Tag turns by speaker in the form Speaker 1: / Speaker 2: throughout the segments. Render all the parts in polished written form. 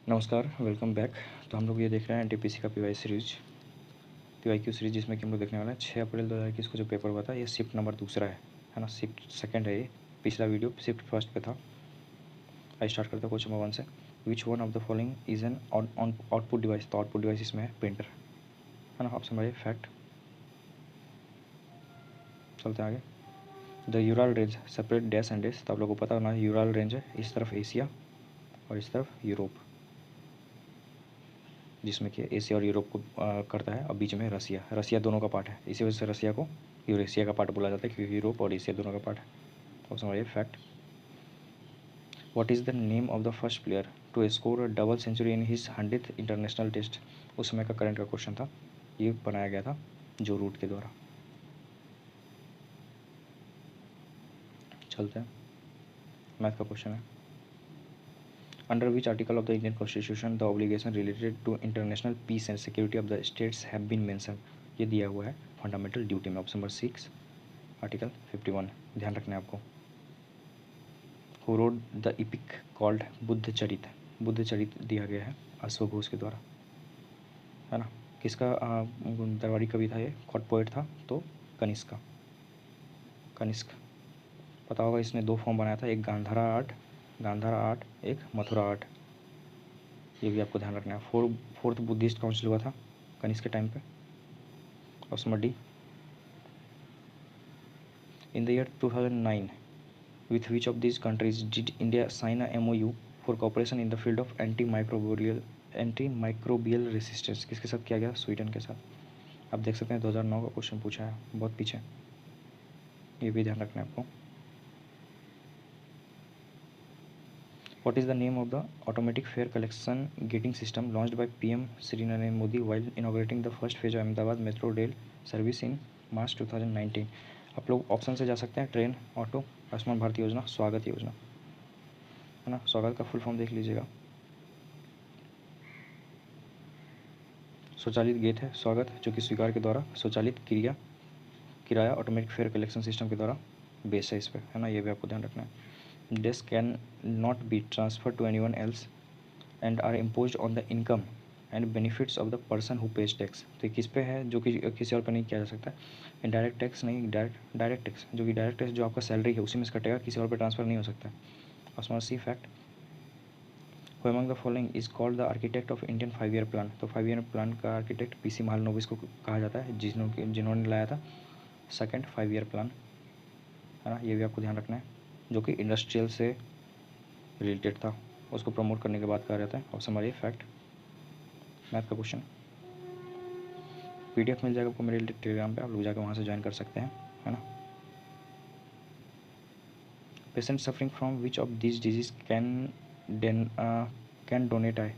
Speaker 1: नमस्कार, welcome back. तो हम लोग ये देख रहे हैं एनटीपीसी का पीवाईक्यू सीरीज जिसमें कि हम लोग देखने वाले हैं 6 अप्रैल 2021 को जो पेपर हुआ था। ये शिफ्ट नंबर दूसरा है ना। शिफ्ट सेकंड है ये। पिछला वीडियो शिफ्ट फर्स्ट पे था। आई स्टार्ट करते हैं क्वेश्चन नंबर 1 से। Which one of the following is an output device. तो आउटपुट डिवाइस इसमें है प्रिंटर, है ना। Option number fact. चलते हैं आगे। The Ural range separate dash and dash. तो आप लोगों को पता होना है यूराल रेंज है, इस तरफ एशिया और इस तरफ यूरोप, जिसमें कि एशिया और यूरोप को करता है, और बीच में रसिया। रसिया दोनों का पार्ट है, इसी वजह से रसिया को यूरेशिया का पार्ट बोला जाता है, क्योंकि यूरोप और एशिया दोनों का पार्ट है। Option number fact. What is the name of the first player to score a double century in his 100th international test. उस समय का करंट का क्वेश्चन था, ये बनाया गया था जो रूट के द्वारा। चलते हैं, मैथ का क्वेश्चन है। Under which article of the Indian constitution the obligation related to international peace and security of the states have been mention. ये दिया हुआ है फंडामेंटल ड्यूटी में। Option number 6 article 51। ध्यान रखना है आपको। Who wrote the epic called Buddhacharita. Buddhacharita दिया गया है अश्वघोष के द्वारा, है ना। किसका दरबारी कवि था ये, कॉट पोएट था, तो कनिष्क का। कनिष्क पता होगा, इसने 2 फॉर्म बनाया था, एक गांधारा आर्ट, एक मथुरा आर्ट। ये भी आपको ध्यान रखना है। फोर्थ बुद्धिस्ट काउंसिल हुआ था कनिष्क के टाइम पे। Option number D. In the year 2009 with which of these countries did India sign a MOU for cooperation in the field of antimicrobial resistance। किसके साथ किया गया? स्वीडन के साथ। आप देख सकते हैं 2009 का क्वेश्चन पूछा है, बहुत पीछे, ये भी ध्यान रखना है आपको। What is the name of the automatic fare collection gating system launched by PM Shri Narendra Modi while inaugurating the first phase of Ahmedabad Metro Rail service in March 2019। आप लोग ऑप्शन से जा सकते हैं, ट्रेन, ऑटो, आयुष्मान भारत योजना, स्वागत योजना, है ना। स्वागत का फुल फॉर्म देख लीजिएगा, स्वचालित गेट है स्वागत, जो कि स्वीकार के द्वारा स्वचालित किराया ऑटोमेटिक फेयर कलेक्शन सिस्टम के द्वारा बेस है इस पर, है ना। ये भी आपको ध्यान रखना है। These can not be transfer to anyone else and are imposed on the income and benefits of the person who pays tax. तो किस पे है, जो कि किसी और पे नहीं किया जा सकता। इनडायरेक्ट टैक्स नहीं, डायरेक्ट टैक्स, जो कि डायरेक्ट टैक्स जो आपका सैलरी है उसी में से कटेगा, किसी और पे ट्रांसफर नहीं हो सकता। Option C fact. Who among the following is called the architect of Indian 5-year plan। तो 5-year प्लान का आर्किटेक्ट पीसी महालनोबिस को कहा जाता है, जिन्होंने लाया था सेकंड 5-year प्लान, है ना। ये भी आपको ध्यान रखना है, जो कि इंडस्ट्रियल से रिलेटेड था, उसको प्रमोट करने के बाद कहा जाता है। Option number A fact. Math का क्वेश्चन। PDF मिल जाएगा आपको मेरे टेलीग्राम पे, आप लोग जाकर वहाँ से ज्वाइन कर सकते हैं, है ना। Patient suffering from which of this disease can donate I.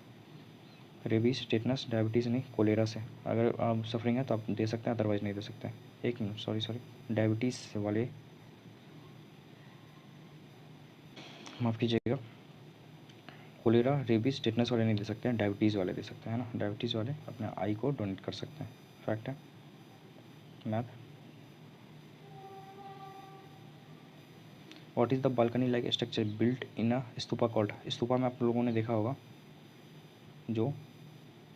Speaker 1: Rabies, tetanus, diabetes नहीं, कोलेरा से अगर आप सफरिंग है तो आप दे सकते हैं, अदरवाइज़ नहीं दे सकते। एक मिनट, सॉरी, डायबिटीज़ वाले माफ़ कीजिएगा, कोलेरा, रेबीज, टेटनस वाले नहीं दे सकते हैं, डायबिटीज़ वाले दे सकते हैं, है ना। डायबिटीज़ वाले अपने आई को डोनेट कर सकते हैं, फैक्ट है। Math. What is the balcony like structure built in a stupa called. Stupa में आप लोगों ने देखा होगा, जो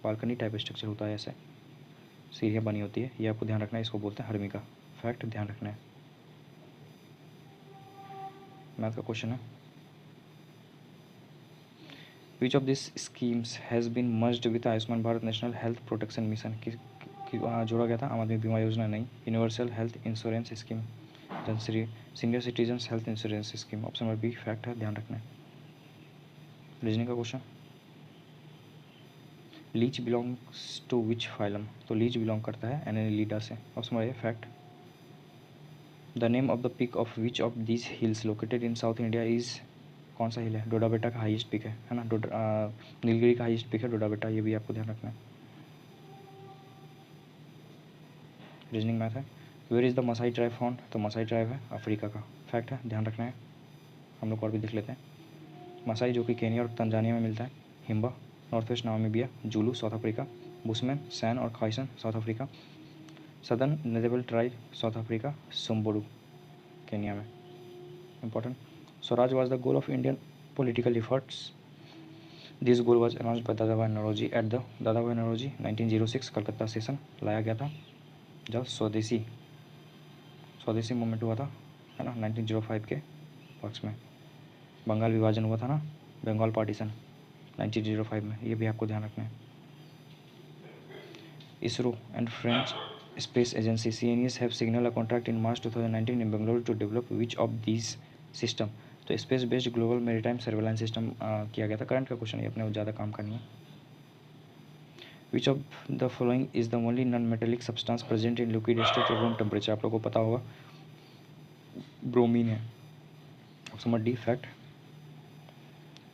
Speaker 1: बालकनी टाइप स्ट्रक्चर होता है, ऐसे सीढ़ियाँ बनी होती है, ये आपको ध्यान रखना है, इसको बोलते हैं हर्मिका। फैक्ट ध्यान रखना है। मैथ का क्वेश्चन है। Which of this schemes has been merged with Ayushman Bharat national health protection mission. जोड़ा गया था आम आदमी बीमा योजना नहीं, universal health insurance scheme, senior citizen health insurance scheme. Option number B fact है, ध्यान रखना है। रीजनिंग का question. Leech belongs to which phylum. तो लीच बिलोंग करता है एनेलिडा से। Option number A fact. The name of the peak of which of this hills located in south India is. कौन सा हिल है? डोडा बेटा का हाईएस्ट पिक है ना। नीलगिरी का हाईएस्ट पिक है डोडा बेटा, ये भी आपको ध्यान रखना है। रीजनिंग मैथ है। Where is the Masai tribe found. तो मसाई ट्राइब है अफ्रीका का, फैक्ट है, ध्यान रखना है। हम लोग और भी देख लेते हैं। मसाई जो कि केनिया और तंजानिया में मिलता है। Himba north west Namibia, Zulu south Africa, Bushman, San और Khoisan south Africa, southern Ndebele tribe south Africa, Samburu Kenya में। Important. Swaraj was the goal of Indian political efforts. This goal was announce by Dadabhai Naoroji at the दादा भाई Naoroji 1906 Calcutta session लाया गया था जब स्वदेशी movement हुआ था, है ना, 1905 के पक्ष में। बंगाल विभाजन हुआ था ना, बंगाल पार्टीशन 1905 में, ये भी आपको ध्यान रखना है। ISRO and French space agency CNES have signal a contract in March 2019 in Bengaluru to develop which of these system. तो space based global maritime surveillance system किया गया था। करंट का क्वेश्चन, ये अपने ज़्यादा काम करनी है। Which of the following is the only non metallic substance present in liquid state room temperature. आप लोगों को पता होगा ब्रोमीन है। Option D fact.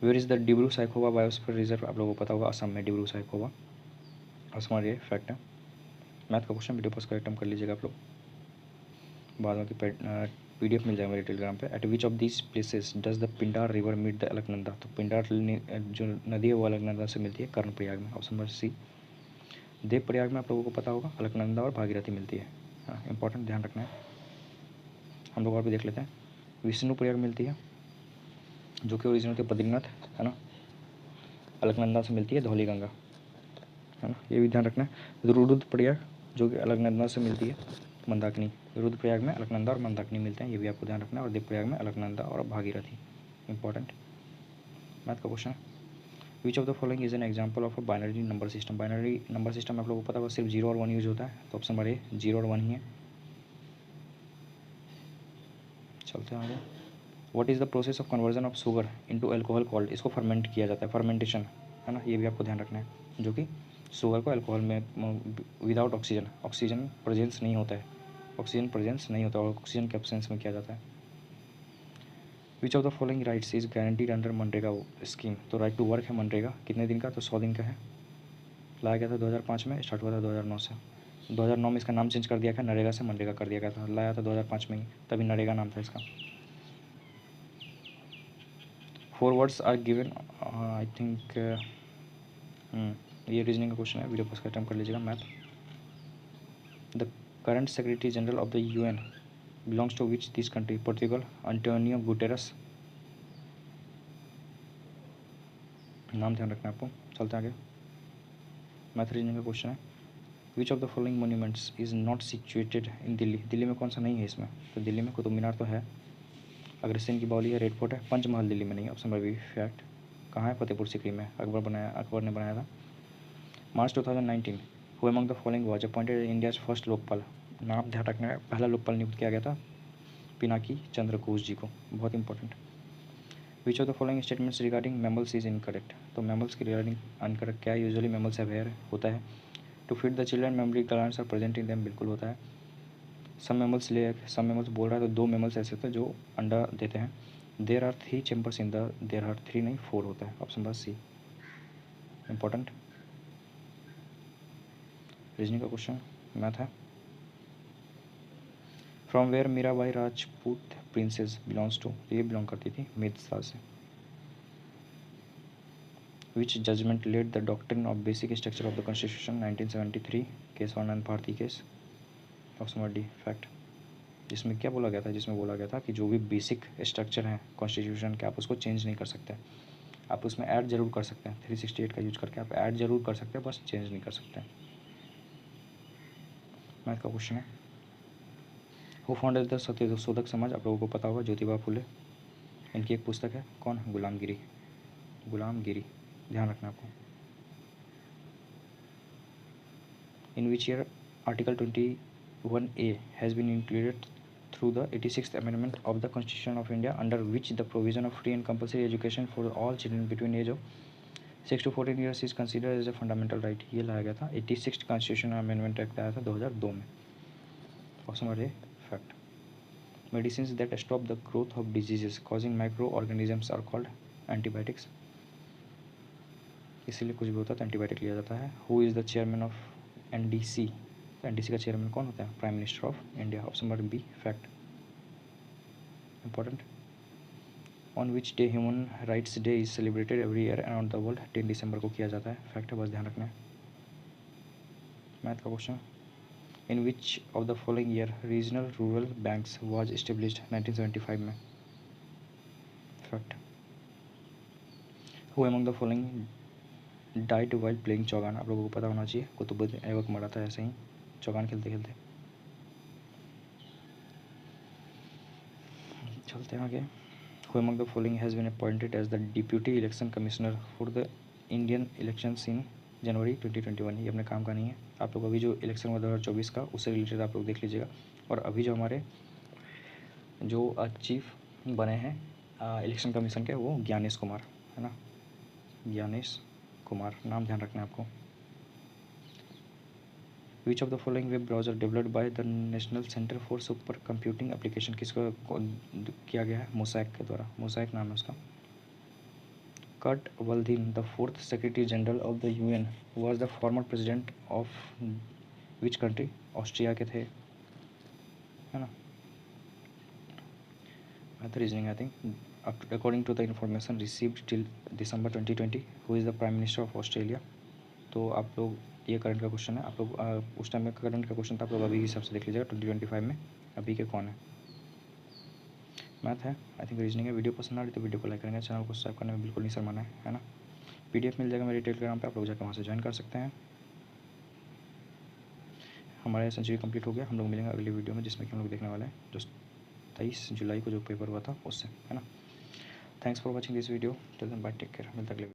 Speaker 1: Where is the Dibru Saikhowa biosphere reserve. आप लोगों को पता होगा असम में डिब्रू साइखोवा। ऑप्शन ये फैक्ट है। मैथ का क्वेश्चन वीडियो पोस्ट कर कर लीजिएगा आप लोग, बाद में PDF मिल जाएगा मेरे टेलीग्राम पे। At which of this places does the Pindar river meet the Alaknanda. तो पिंडार जो नदी है वो अलकनंदा से मिलती है कर्णप्रयाग में। ऑप्शन नंबर सी। देवप्रयाग में आप लोगों को पता होगा अलकनंदा और भागीरथी मिलती है। हाँ, इंपॉर्टेंट, ध्यान रखना है। हम लोग और भी देख लेते हैं। विष्णुप्रयाग मिलती है जो कि ओरिजिनल के बद्रीनाथ, है ना। अलकनंदा से मिलती है धौली गंगा, है ना, ये भी ध्यान रखना है। रुद्रप्रयाग जो कि अलकनंदा से मिलती है मंदाकिनी। रुद्रप्रयाग में अलकनंदा और मंदाकिनी मिलते हैं, ये भी आपको ध्यान रखना है। और देवप्रयाग में अलकनंदा और भागीरथी। इंपॉर्टेंट मैथ का क्वेश्चन है। Which of the following is an example of a binary number system. Binary number system आप लोगों को पता होगा सिर्फ 0 और 1 यूज होता है, तो ऑप्शन नंबर ए 0 और 1 ही है। चलते हैं आगे। What is the process of conversion of sugar into alcohol called. इसको फर्मेंट किया जाता है, फर्मेंटेशन, है ना, ये भी आपको ध्यान रखना है। जो कि शुगर को अल्कोहल में विदाउट ऑक्सीजन प्रेजेंस नहीं होता है, ऑक्सीजन प्रेजेंस नहीं होता और ऑक्सीजन के एब्सेंस में किया जाता है। Which of the following rights is guaranteed under MNREGA scheme. तो राइट टू वर्क है मनरेगा, कितने दिन का, तो 100 दिन का है। लाया गया था 2005 में, स्टार्ट हुआ था 2009 से। 2009 में इसका नाम चेंज कर दिया गया, नरेगा से मनरेगा कर दिया गया था। लाया था 2005 में ही, तभी नरेगा नाम था इसका। 4 words are given, I think ये रीजनिंग का क्वेश्चन है, वीडियो पास का अटेम्प्ट कर लीजिएगा। Math. The current secretary general of the UN belongs to which this country. Portugal, Antonio Guterres. नाम ध्यान रखना है आपको। चलते आगे। मैथ रीजनिंग का क्वेश्चन है। Which of the following monuments is not situated in Delhi. Delhi में कौन सा नहीं है इसमें, तो दिल्ली में कुतुब मीनार तो है, अग्रसेन की बावली है, रेड फोर्ट है, पंचमहल दिल्ली में नहीं है। Option number B fact. कहाँ है, फतेहपुर सीकरी में, अकबर ने बनाया था। March 2019 who among the following was appointed India's first Lokpal. नाम ध्यान रखना है, पहला लोकपाल नियुक्त किया गया था पिनाकी चंद्र घोष जी को, बहुत important. Which of the following statements regarding mammals is incorrect. तो मैमल्स के रिगार्डिंग अनकरेक्ट क्या है, यूजुअली मैमल्स हैव हेयर होता है। To feed the children mammary glands are present in them, बिल्कुल होता है। सम मैमल्स बोल रहा है तो 2 मैमल्स ऐसे होते हैं जो अंडा देते हैं। There are 3 chambers in the, there are 3 नहीं 4 होता है। Option number C important. Reasoning का क्वेश्चन मैथ है। From where Mirabai Rajput princess belongs to, ये बिलोंग करती थी मेदसा से। Which judgment led the doctrine of basic structure of the constitution 1973 Kesavananda Bharati case. Option number D fact. जिसमें क्या बोला गया था, जिसमें बोला गया था कि जो भी बेसिक स्ट्रक्चर है कॉन्स्टिट्यूशन के आप उसको चेंज नहीं कर सकते, आप उसमें ऐड जरूर कर सकते हैं। 368 का यूज करके आप ऐड जरूर कर सकते हैं, बस चेंज नहीं कर सकते। मैथ का क्वेश्चन है। Who founded the Satyashodhak Samaj. आप लोगों को पता होगा ज्योतिबा फुले, इनकी एक पुस्तक है, कौन, गुलामगिरी। गुलामगिरी ध्यान रखना आपको। In which year article 21A has been included through the 86th amendment of the Constitution of India, under which the provision of free and compulsory education for all children between age of 6 to 14 years is considered as a fundamental right। ये लाया गया था 86th constitution amendment act आया था 2002 में। Option number A fact. Medicine that stop the growth of diseases causing micro organisms are called antibiotics. इसीलिए कुछ भी होता है तो एंटीबायोटिक लिया जाता है। Who is the chairman of NDC। NDC का चेयरमैन कौन होता है, prime minister of India. Option number B fact important. On which day human rights day is celebrated every year around the world. 10 दिसंबर को किया जाता है, फैक्ट है, बस ध्यान रखना है। मैथ का question. In which of the following year regional rural banks was established 1975 में, fact. Who among the following died while playing Chaugan. आप लोगों को पता होना चाहिए, कुतुबुद्दीन ऐबक मरा था ऐसे ही चौगान खेलते खेलते। चलते हैं आगे। Who among the following has been appointed as the deputy election commissioner for the Indian elections in January 2021। ये अपने काम का नहीं है। आप लोग अभी जो इलेक्शन हुआ 2024 का, उससे रिलेटेड आप लोग देख लीजिएगा। और अभी जो हमारे जो चीफ बने हैं इलेक्शन कमीशन के, वो ज्ञानेश कुमार है ना, ज्ञानेश कुमार, नाम ध्यान रखना है आपको। विच of the following web browser developed by the national centre for super computing application, किसको किया गया है? मोसैक के द्वारा। मोसैक नाम है उसका। Kurt Waldheim the fourth secretary general of the UN was the former president of which country? Austria के थे, है ना। The reasoning, I think, according to the information received till December 2020, who is the Prime Minister of Australia? तो आप लोग, ये current का question है। आप लोग उस टाइम में करंट का क्वेश्चन था, आप लोग अभी के हिसाब से देख लीजिएगा 2025 में अभी के कौन है। मैथ है, आई थिंक रीजनिंग है। वीडियो पसंद आ रही तो वीडियो को लाइक करेंगे, चैनल को सब्सक्राइब करने में बिल्कुल नहीं शर्माना है ना। PDF मिल जाएगा मेरे टेलीग्राम पे, आप लोग जाकर वहाँ से ज्वाइन कर सकते हैं। हमारा सेंचुरी कंप्लीट हो गया। हम लोग मिलेंगे अगली वीडियो में, जिसमें कि हम लोग देखने वाले हैं जो 23 जुलाई को जो पेपर हुआ था उससे, है ना। Thanks for watching this video. Till then bye, take care. मिलते अगले